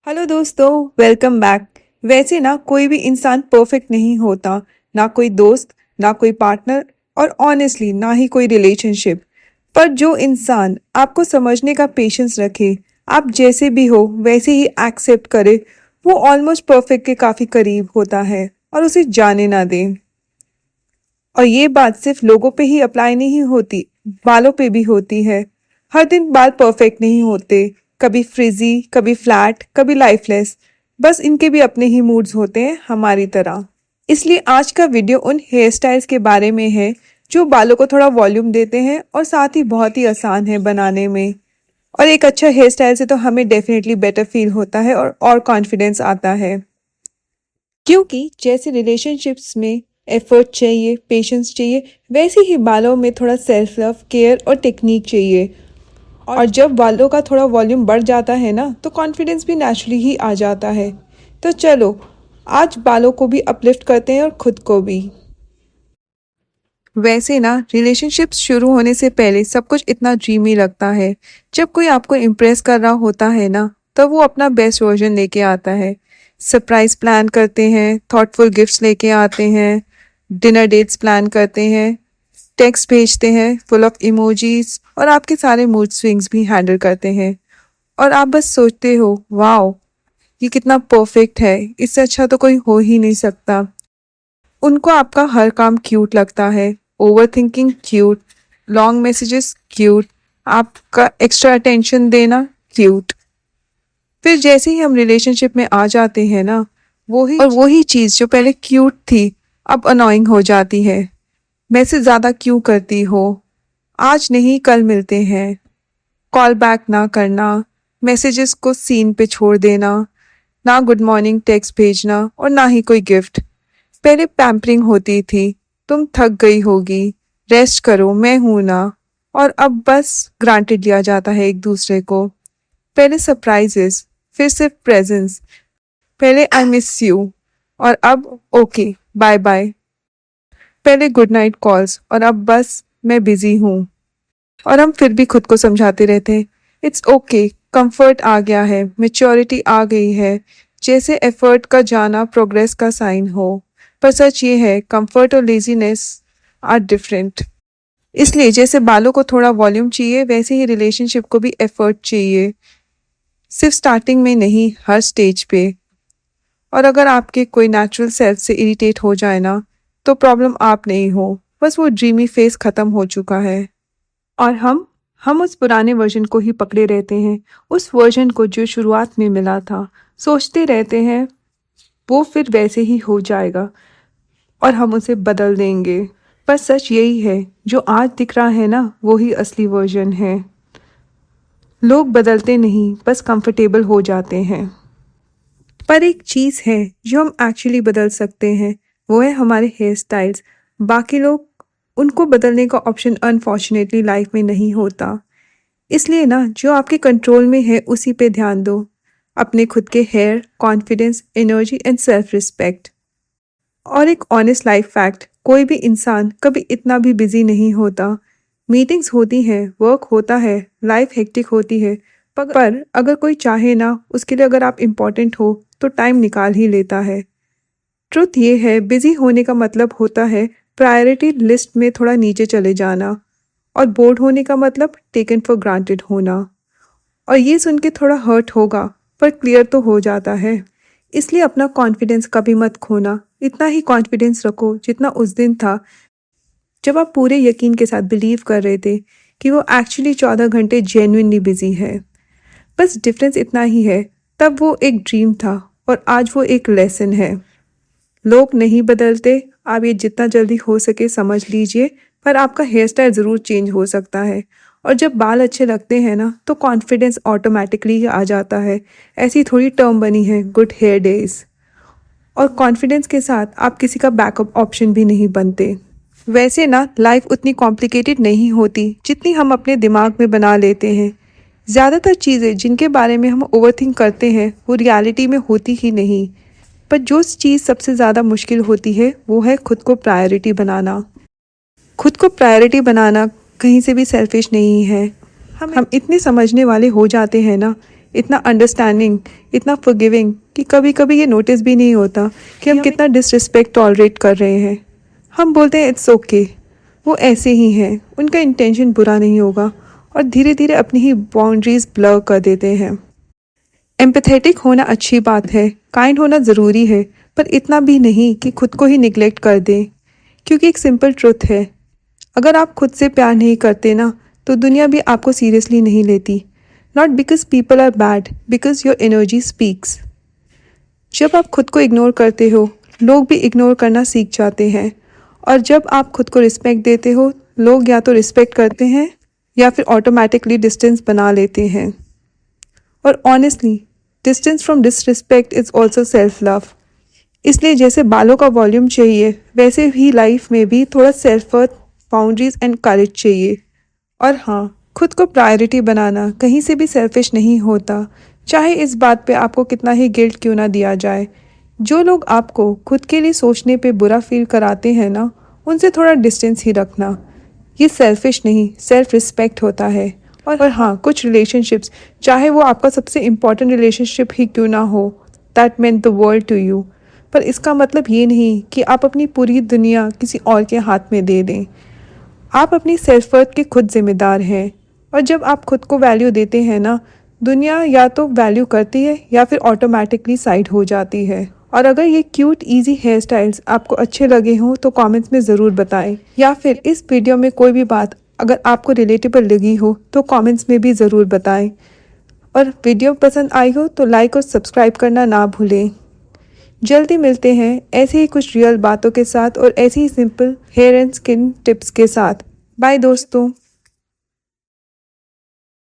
Hello दोस्तों, welcome back. वैसे ना कोई भी इंसान परफेक्ट नहीं होता, ना कोई दोस्त, ना कोई पार्टनर और ऑनेस्टली ना ही कोई रिलेशनशिप। पर जो इंसान आपको समझने का पेशेंस रखे, आप जैसे भी हो वैसे ही एक्सेप्ट करे, वो ऑलमोस्ट परफेक्ट के काफ़ी करीब होता है और उसे जाने ना दे। और ये बात सिर्फ लोगों पे ही अप्लाई नहीं होती, बालों पे भी होती है। हर दिन बाल परफेक्ट नहीं होते, कभी फ्रिजी, कभी फ्लैट, कभी लाइफलेस। बस इनके भी अपने ही मूड्स होते हैं हमारी तरह। इसलिए आज का वीडियो उन हेयर स्टाइल्स के बारे में है जो बालों को थोड़ा वॉल्यूम देते हैं और साथ ही बहुत ही आसान है बनाने में। और एक अच्छा हेयर स्टाइल से तो हमें डेफिनेटली बेटर फील होता है और कॉन्फिडेंस आता है। क्योंकि जैसे रिलेशनशिप्स में एफर्ट चाहिए, पेशेंस चाहिए, वैसे ही बालों में थोड़ा सेल्फ लव, केयर और टेक्निक चाहिए। और जब बालों का थोड़ा वॉल्यूम बढ़ जाता है ना, तो कॉन्फिडेंस भी नेचुरली ही आ जाता है। तो चलो आज बालों को भी अपलिफ्ट करते हैं और खुद को भी। वैसे ना रिलेशनशिप्स शुरू होने से पहले सब कुछ इतना ड्रीमी लगता है। जब कोई आपको इम्प्रेस कर रहा होता है ना, तब वो अपना बेस्ट वर्जन लेके आता है। सरप्राइज प्लान करते हैं, थॉटफुल गिफ्ट्स लेके आते हैं, डिनर डेट्स प्लान करते हैं, टेक्स्ट भेजते हैं फुल ऑफ इमोजीज और आपके सारे मूड स्विंग्स भी हैंडल करते हैं। और आप बस सोचते हो, वाओ ये कितना परफेक्ट है, इससे अच्छा तो कोई हो ही नहीं सकता। उनको आपका हर काम क्यूट लगता है, over thinking cute, long messages cute, आपका एक्स्ट्रा अटेंशन देना क्यूट। फिर जैसे ही हम रिलेशनशिप में आ जाते हैं ना, वही चीज़ जो पहले क्यूट थी अब अनोइंग हो जाती है। मैसेज ज़्यादा क्यों करती हो, आज नहीं कल मिलते हैं, कॉल बैक ना करना, मैसेजेस को सीन पे छोड़ देना, ना गुड मॉर्निंग टेक्स्ट भेजना और ना ही कोई गिफ्ट। पहले पैम्परिंग होती थी, तुम थक गई होगी, रेस्ट करो मैं हूं ना। और अब बस ग्रांटेड लिया जाता है एक दूसरे को। पहले सरप्राइजेस, फिर सिर्फ प्रेजेंस। पहले आई मिस यू और अब ओके बाय बाय। पहले गुड नाइट कॉल्स और अब बस मैं बिजी हूँ। और हम फिर भी खुद को समझाते रहते हैं, इट्स ओके, कंफर्ट आ गया है, मेच्योरिटी आ गई है, जैसे एफर्ट का जाना प्रोग्रेस का साइन हो। पर सच ये है, कंफर्ट और लेजीनेस आर डिफरेंट। इसलिए जैसे बालों को थोड़ा वॉल्यूम चाहिए, वैसे ही रिलेशनशिप को भी एफर्ट चाहिए, सिर्फ स्टार्टिंग में नहीं, हर स्टेज पे। और अगर आपके कोई नेचुरल सेल्फ से इरिटेट हो जाए ना, तो प्रॉब्लम आप नहीं हो, बस वो ड्रीमी फेस खत्म हो चुका है। और हम उस पुराने वर्जन को ही पकड़े रहते हैं, उस वर्जन को जो शुरुआत में मिला था। सोचते रहते हैं वो फिर वैसे ही हो जाएगा और हम उसे बदल देंगे। पर सच यही है, जो आज दिख रहा है ना, वो ही असली वर्जन है। लोग बदलते नहीं, बस कंफर्टेबल हो जाते हैं। पर एक चीज़ है जो हम एक्चुअली बदल सकते हैं, वो है हमारे हेयर स्टाइल्स। बाकी लोग, उनको बदलने का ऑप्शन अनफॉर्चुनेटली लाइफ में नहीं होता। इसलिए ना जो आपके कंट्रोल में है उसी पे ध्यान दो, अपने खुद के hair, confidence, energy and self respect. और एक ऑनेस्ट लाइफ फैक्ट, कोई भी इंसान कभी इतना भी बिजी नहीं होता। मीटिंग्स होती हैं, वर्क होता है, लाइफ हेक्टिक होती है, पर अगर कोई चाहे ना, उसके लिए अगर आप इम्पोर्टेंट हो तो टाइम निकाल ही लेता है। ट्रुथ ये है, बिजी होने का मतलब होता है प्रायोरिटी लिस्ट में थोड़ा नीचे चले जाना, और बोर्ड होने का मतलब टेकन फॉर ग्रांटेड होना। और ये सुन के थोड़ा हर्ट होगा, पर क्लियर तो हो जाता है। इसलिए अपना कॉन्फिडेंस कभी मत खोना, इतना ही कॉन्फिडेंस रखो जितना उस दिन था, जब आप पूरे यकीन के साथ बिलीव कर रहे थे कि वो एक्चुअली 14 घंटे जेन्युइनली बिजी है। बस डिफरेंस इतना ही है, तब वो एक ड्रीम था और आज वो एक लेसन है। लोग नहीं बदलते, आप ये जितना जल्दी हो सके समझ लीजिए, पर आपका हेयर स्टाइल ज़रूर चेंज हो सकता है। और जब बाल अच्छे लगते हैं ना, तो कॉन्फिडेंस ऑटोमेटिकली आ जाता है। ऐसी थोड़ी टर्म बनी है, गुड हेयर डेज। और कॉन्फिडेंस के साथ आप किसी का बैकअप ऑप्शन भी नहीं बनते। वैसे ना लाइफ उतनी कॉम्प्लिकेटेड नहीं होती जितनी हम अपने दिमाग में बना लेते हैं। ज़्यादातर चीज़ें जिनके बारे में हम ओवरथिंक करते हैं, वो रियलिटी में होती ही नहीं। पर जो चीज़ सबसे ज़्यादा मुश्किल होती है, वो है खुद को प्रायोरिटी बनाना। खुद को प्रायोरिटी बनाना कहीं से भी सेल्फिश नहीं है। हम इतने समझने वाले हो जाते हैं ना इतना अंडरस्टैंडिंग, इतना फॉरगिविंग कि कभी कभी ये नोटिस भी नहीं होता कि हम कितना डिसरिस्पेक्ट टॉलरेट कर रहे हैं। हम बोलते हैं इट्स ओके, वो ऐसे ही हैं, उनका इंटेंशन बुरा नहीं होगा, और धीरे धीरे अपनी ही बाउंड्रीज ब्लर कर देते हैं। एम्पैथेटिक होना अच्छी बात है, काइंड होना ज़रूरी है, पर इतना भी नहीं कि खुद को ही निगलेक्ट कर दें। क्योंकि एक सिंपल ट्रुथ है, अगर आप खुद से प्यार नहीं करते ना, तो दुनिया भी आपको सीरियसली नहीं लेती। Not because people are bad, because your energy speaks. जब आप खुद को इग्नोर करते हो, लोग भी इग्नोर करना सीख जाते हैं। और जब आप खुद को रिस्पेक्ट देते हो, लोग या तो रिस्पेक्ट करते हैं या फिर ऑटोमेटिकली डिस्टेंस बना लेते हैं। और honestly, distance from disrespect is also self love. इसलिए जैसे बालों का वॉल्यूम चाहिए, वैसे ही लाइफ में भी थोड़ा self worth, boundaries and courage चाहिए। और हाँ, खुद को प्रायोरिटी बनाना कहीं से भी सेल्फिश नहीं होता, चाहे इस बात पे आपको कितना ही गिल्ट क्यों ना दिया जाए। जो लोग आपको खुद के लिए सोचने पे बुरा फील कराते हैं ना, उनसे थोड़ा डिस्टेंस ही रखना। ये सेल्फिश नहीं, सेल्फ रिस्पेक्ट होता है। और हाँ, कुछ रिलेशनशिप्स, चाहे वो आपका सबसे इम्पॉर्टेंट रिलेशनशिप ही क्यों ना हो, that meant the world to you, पर इसका मतलब ये नहीं कि आप अपनी पूरी दुनिया किसी और के हाथ में दे दें। आप अपनी सेल्फ वर्थ के खुद जिम्मेदार हैं। और जब आप खुद को वैल्यू देते हैं ना, दुनिया या तो वैल्यू करती है या फिर ऑटोमेटिकली साइड हो जाती है। और अगर ये क्यूट इजी हेयर स्टाइल्स आपको अच्छे लगे हों तो कमेंट्स में ज़रूर बताएं, या फिर इस वीडियो में कोई भी बात अगर आपको रिलेटेबल लगी हो तो कमेंट्स में भी ज़रूर बताएं। और वीडियो पसंद आई हो तो लाइक और सब्सक्राइब करना ना भूलें। जल्दी मिलते हैं ऐसे ही कुछ रियल बातों के साथ और ऐसी ही simple hair and skin tips के साथ। बाय दोस्तों।